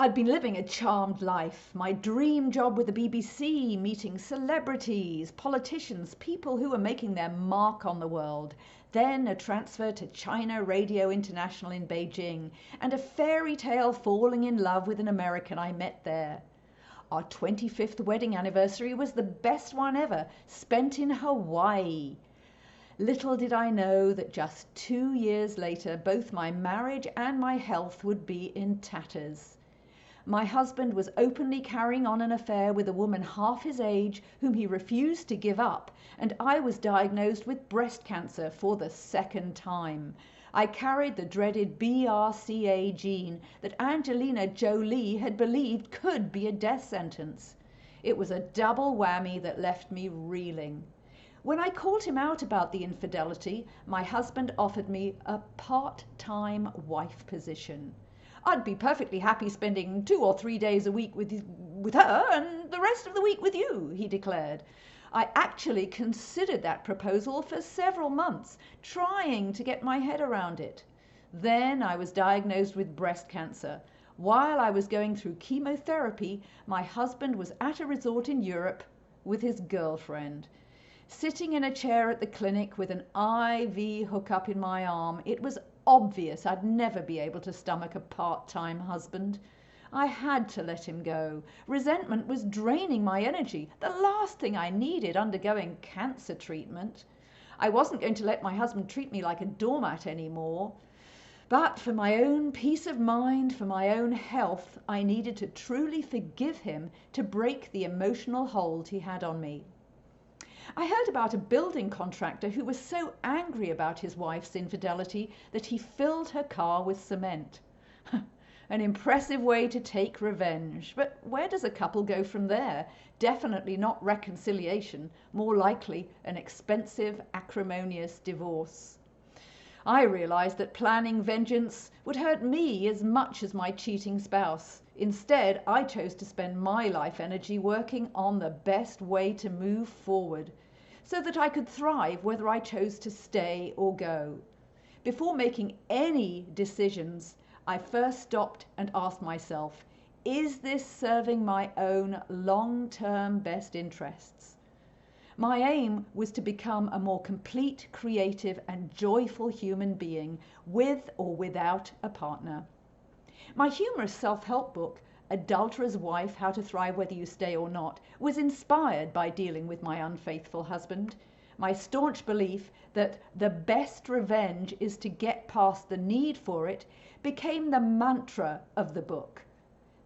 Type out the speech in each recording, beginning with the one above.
I'd been living a charmed life, my dream job with the BBC, meeting celebrities, politicians, people who were making their mark on the world. Then a transfer to China Radio International in Beijing, and a fairy tale falling in love with an American I met there. Our 25th wedding anniversary was the best one ever, spent in Hawaii. Little did I know that just 2 years later, both my marriage and my health would be in tatters. My husband was openly carrying on an affair with a woman half his age whom he refused to give up, and I was diagnosed with breast cancer for the second time. I carried the dreaded BRCA gene that Angelina Jolie had believed could be a death sentence. It was a double whammy that left me reeling. When I called him out about the infidelity, my husband offered me a part-time wife position. I'd be perfectly happy spending 2 or 3 days a week with her and the rest of the week with you, he declared. I actually considered that proposal for several months, trying to get my head around it. Then I was diagnosed with breast cancer. While I was going through chemotherapy, my husband was at a resort in Europe with his girlfriend. Sitting in a chair at the clinic with an IV hookup in my arm, it was obvious I'd never be able to stomach a part-time husband. I had to let him go. Resentment was draining my energy, the last thing I needed undergoing cancer treatment. I wasn't going to let my husband treat me like a doormat anymore. But for my own peace of mind, for my own health, I needed to truly forgive him to break the emotional hold he had on me. I heard about a building contractor who was so angry about his wife's infidelity that he filled her car with cement. An impressive way to take revenge. But where does a couple go from there? Definitely not reconciliation, more likely an expensive, acrimonious divorce. I realized that planning vengeance would hurt me as much as my cheating spouse. Instead, I chose to spend my life energy working on the best way to move forward so that I could thrive whether I chose to stay or go. Before making any decisions, I first stopped and asked myself, is this serving my own long-term best interests? My aim was to become a more complete, creative, and joyful human being with or without a partner. My humorous self-help book, Adulterer's Wife, How to Thrive Whether You Stay or Not, was inspired by dealing with my unfaithful husband. My staunch belief that the best revenge is to get past the need for it became the mantra of the book.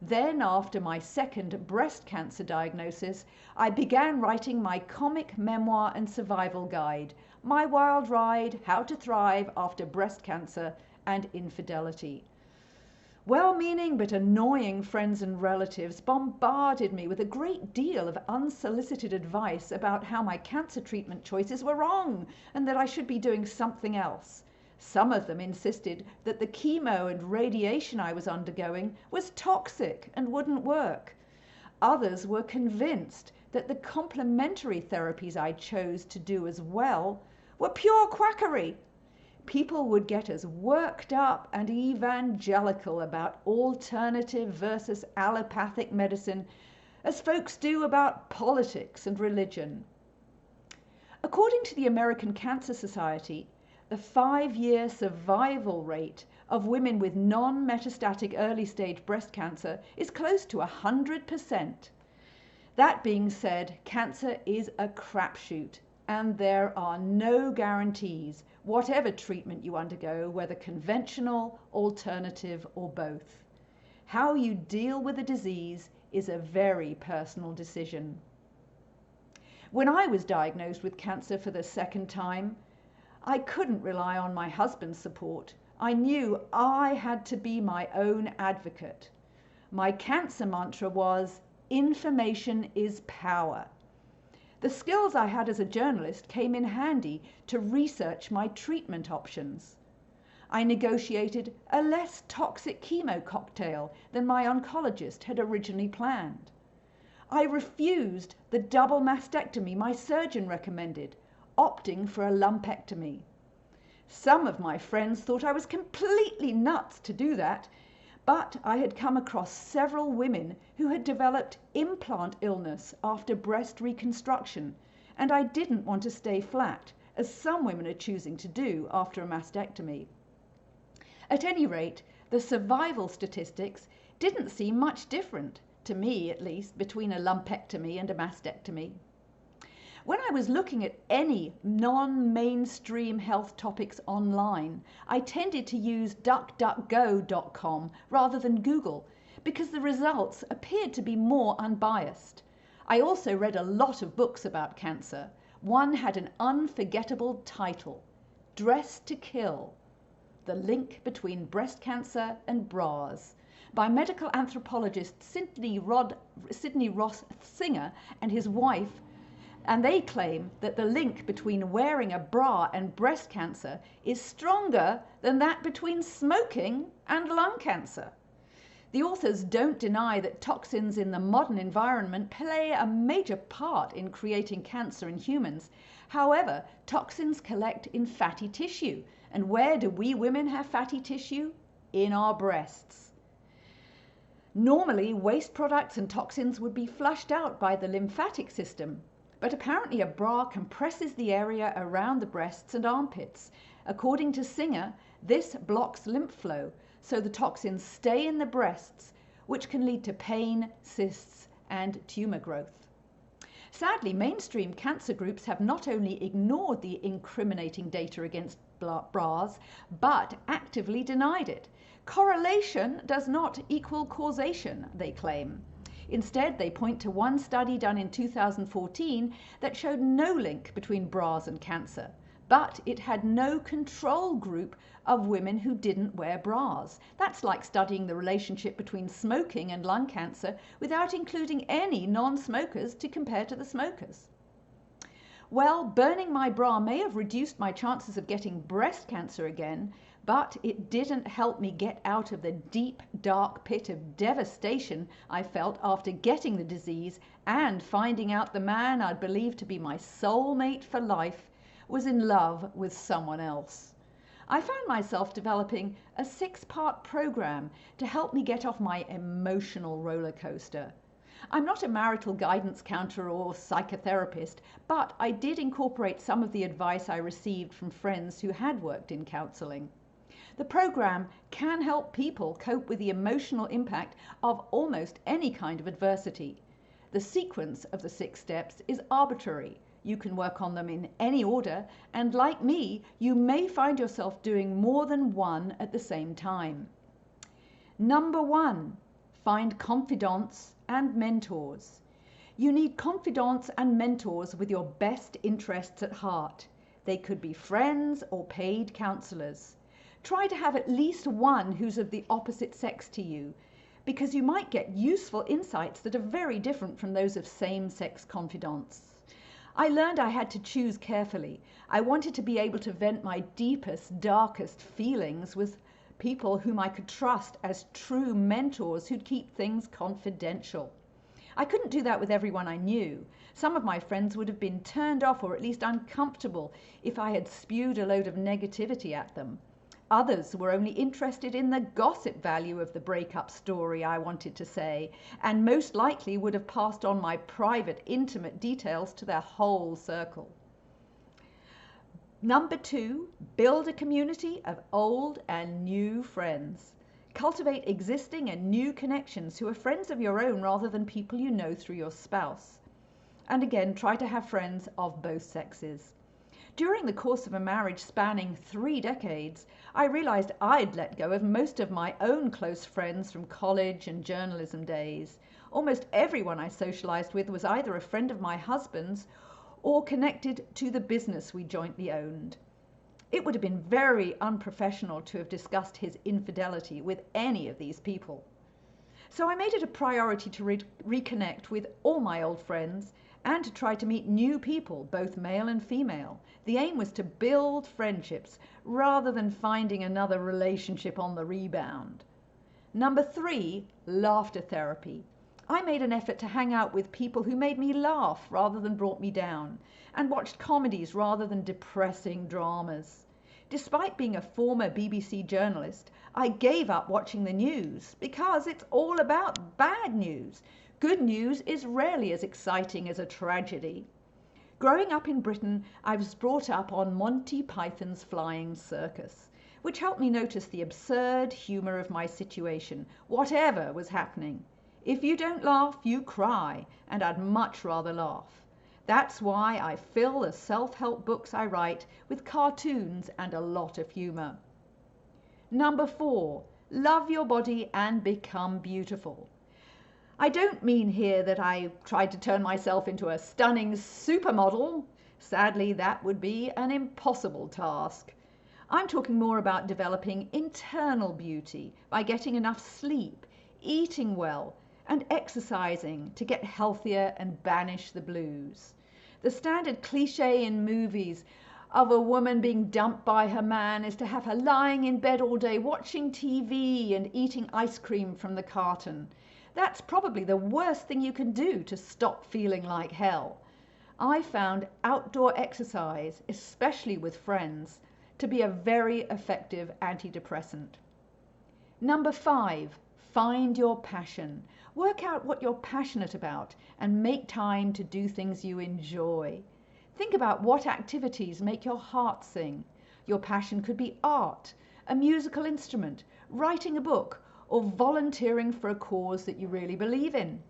Then, after my second breast cancer diagnosis, I began writing my comic memoir and survival guide, My Wild Ride, How to Thrive After Breast Cancer and Infidelity. Well-meaning but annoying friends and relatives bombarded me with a great deal of unsolicited advice about how my cancer treatment choices were wrong and that I should be doing something else. Some of them insisted that the chemo and radiation I was undergoing was toxic and wouldn't work. Others were convinced that the complementary therapies I chose to do as well were pure quackery. People would get as worked up and evangelical about alternative versus allopathic medicine as folks do about politics and religion. According to the American Cancer Society, the 5-year survival rate of women with non-metastatic early-stage breast cancer is close to 100%. That being said, cancer is a crapshoot, and there are no guarantees, whatever treatment you undergo, whether conventional, alternative, or both. How you deal with the disease is a very personal decision. When I was diagnosed with cancer for the second time, I couldn't rely on my husband's support. I knew I had to be my own advocate. My cancer mantra was, information is power. The skills I had as a journalist came in handy to research my treatment options. I negotiated a less toxic chemo cocktail than my oncologist had originally planned. I refused the double mastectomy my surgeon recommended, opting for a lumpectomy. Some of my friends thought I was completely nuts to do that, But I had come across several women who had developed implant illness after breast reconstruction, and I didn't want to stay flat, as some women are choosing to do after a mastectomy. At any rate, the survival statistics didn't seem much different, to me at least, between a lumpectomy and a mastectomy. When I was looking at any non-mainstream health topics online, I tended to use duckduckgo.com rather than Google because the results appeared to be more unbiased. I also read a lot of books about cancer. One had an unforgettable title, Dressed to Kill: The Link Between Breast Cancer and Bras, by medical anthropologist Sidney Ross Singer and his wife, and they claim that the link between wearing a bra and breast cancer is stronger than that between smoking and lung cancer. The authors don't deny that toxins in the modern environment play a major part in creating cancer in humans. However, toxins collect in fatty tissue. And where do we women have fatty tissue? In our breasts. Normally, waste products and toxins would be flushed out by the lymphatic system. But apparently a bra compresses the area around the breasts and armpits. According to Singer, this blocks lymph flow, so the toxins stay in the breasts, which can lead to pain, cysts, and tumor growth. Sadly, mainstream cancer groups have not only ignored the incriminating data against bras, but actively denied it. Correlation does not equal causation, they claim. Instead, they point to one study done in 2014 that showed no link between bras and cancer, but it had no control group of women who didn't wear bras. That's like studying the relationship between smoking and lung cancer without including any non-smokers to compare to the smokers. Well, burning my bra may have reduced my chances of getting breast cancer again, but it didn't help me get out of the deep, dark pit of devastation I felt after getting the disease and finding out the man I'd believed to be my soulmate for life was in love with someone else. I found myself developing a 6-part program to help me get off my emotional roller coaster. I'm not a marital guidance counselor or psychotherapist, but I did incorporate some of the advice I received from friends who had worked in counseling. The program can help people cope with the emotional impact of almost any kind of adversity. The sequence of the 6 steps is arbitrary. You can work on them in any order, and like me, you may find yourself doing more than one at the same time. Number 1, find confidants and mentors. You need confidants and mentors with your best interests at heart. They could be friends or paid counselors. Try to have at least one who's of the opposite sex to you, because you might get useful insights that are very different from those of same-sex confidants. I learned I had to choose carefully. I wanted to be able to vent my deepest, darkest feelings with people whom I could trust as true mentors who'd keep things confidential. I couldn't do that with everyone I knew. Some of my friends would have been turned off or at least uncomfortable if I had spewed a load of negativity at them. Others were only interested in the gossip value of the breakup story I wanted to say, and most likely would have passed on my private, intimate details to their whole circle. Number 2, build a community of old and new friends. Cultivate existing and new connections who are friends of your own rather than people you know through your spouse. And again, try to have friends of both sexes. During the course of a marriage spanning 3 decades, I realized I'd let go of most of my own close friends from college and journalism days. Almost everyone I socialized with was either a friend of my husband's or connected to the business we jointly owned. It would have been very unprofessional to have discussed his infidelity with any of these people. So I made it a priority to reconnect with all my old friends and to try to meet new people, both male and female. The aim was to build friendships rather than finding another relationship on the rebound. Number 3, laughter therapy. I made an effort to hang out with people who made me laugh rather than brought me down, and watched comedies rather than depressing dramas. Despite being a former BBC journalist, I gave up watching the news because it's all about bad news. Good news is rarely as exciting as a tragedy. Growing up in Britain, I was brought up on Monty Python's Flying Circus, which helped me notice the absurd humour of my situation, whatever was happening. If you don't laugh, you cry, and I'd much rather laugh. That's why I fill the self-help books I write with cartoons and a lot of humour. Number 4, love your body and become beautiful. I don't mean here that I tried to turn myself into a stunning supermodel. Sadly, that would be an impossible task. I'm talking more about developing internal beauty by getting enough sleep, eating well, and exercising to get healthier and banish the blues. The standard cliche in movies of a woman being dumped by her man is to have her lying in bed all day watching TV and eating ice cream from the carton. That's probably the worst thing you can do to stop feeling like hell. I found outdoor exercise, especially with friends, to be a very effective antidepressant. Number 5, find your passion. Work out what you're passionate about and make time to do things you enjoy. Think about what activities make your heart sing. Your passion could be art, a musical instrument, writing a book, or volunteering for a cause that you really believe in.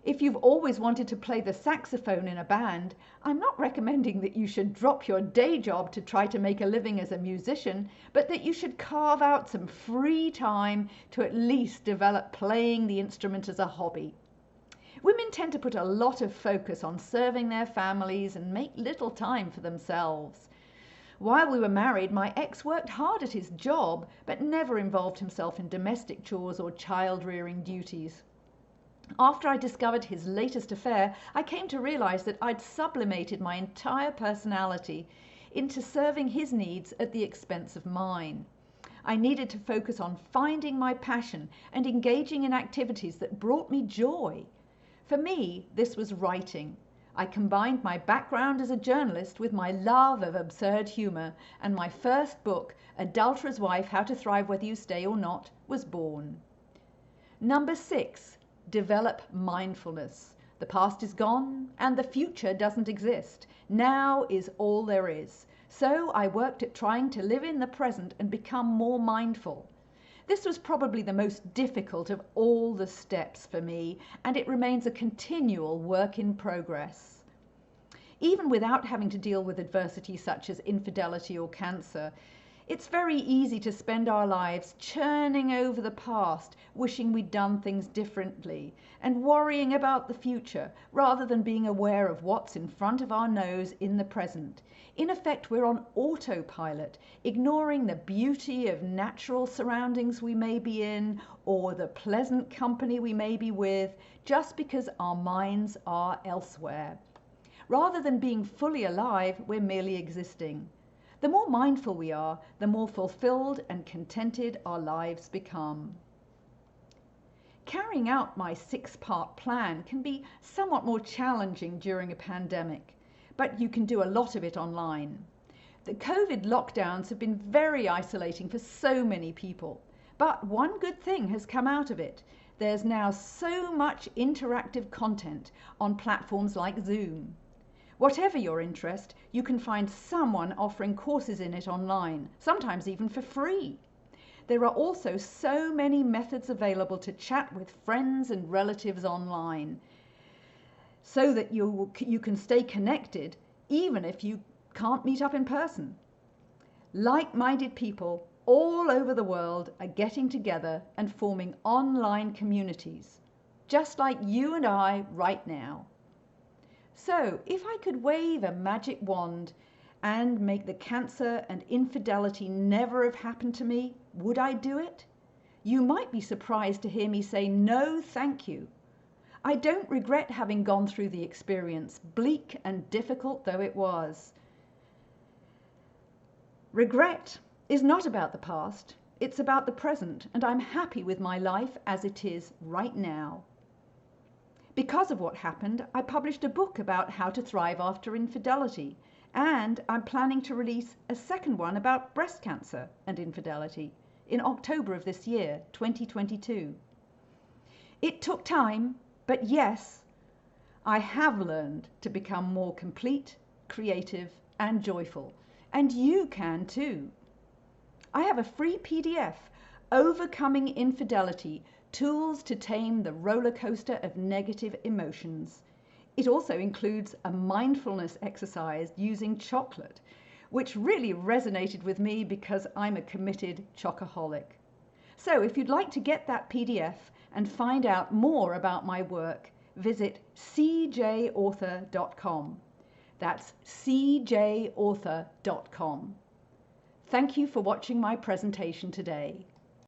If you've always wanted to play the saxophone in a band, I'm not recommending that you should drop your day job to try to make a living as a musician, but that you should carve out some free time to at least develop playing the instrument as a hobby. Women tend to put a lot of focus on serving their families and make little time for themselves. While we were married, my ex worked hard at his job, but never involved himself in domestic chores or child-rearing duties. After I discovered his latest affair, I came to realize that I'd sublimated my entire personality into serving his needs at the expense of mine. I needed to focus on finding my passion and engaging in activities that brought me joy. For me, this was writing. I combined my background as a journalist with my love of absurd humour, and my first book, Adulterer's Wife: How to Thrive Whether You Stay or Not, was born. Number 6, develop mindfulness. The past is gone and the future doesn't exist. Now is all there is. So I worked at trying to live in the present and become more mindful. This was probably the most difficult of all the steps for me, and it remains a continual work in progress. Even without having to deal with adversity such as infidelity or cancer, it's very easy to spend our lives churning over the past, wishing we'd done things differently, and worrying about the future rather than being aware of what's in front of our nose in the present. In effect, we're on autopilot, ignoring the beauty of natural surroundings we may be in or the pleasant company we may be with, just because our minds are elsewhere. Rather than being fully alive, we're merely existing. The more mindful we are, the more fulfilled and contented our lives become. Carrying out my 6-part plan can be somewhat more challenging during a pandemic, but you can do a lot of it online. The COVID lockdowns have been very isolating for so many people, but one good thing has come out of it. There's now so much interactive content on platforms like Zoom. Whatever your interest, you can find someone offering courses in it online, sometimes even for free. There are also so many methods available to chat with friends and relatives online, so that you can stay connected even if you can't meet up in person. Like-minded people all over the world are getting together and forming online communities, just like you and I right now. So, if I could wave a magic wand and make the cancer and infidelity never have happened to me, would I do it? You might be surprised to hear me say no, thank you. I don't regret having gone through the experience, bleak and difficult though it was. Regret is not about the past, it's about the present, and I'm happy with my life as it is right now. Because of what happened, I published a book about how to thrive after infidelity, And I'm planning to release a second one about breast cancer and infidelity in October of this year, 2022. It took time, but yes, I have learned to become more complete, creative, and joyful. And you can too. I have a free PDF, Overcoming Infidelity, Tools to Tame the Roller Coaster of Negative Emotions. It also includes a mindfulness exercise using chocolate, which really resonated with me because I'm a committed chocoholic. So if you'd like to get that PDF and find out more about my work, visit cjauthor.com. That's cjauthor.com. Thank you for watching my presentation today.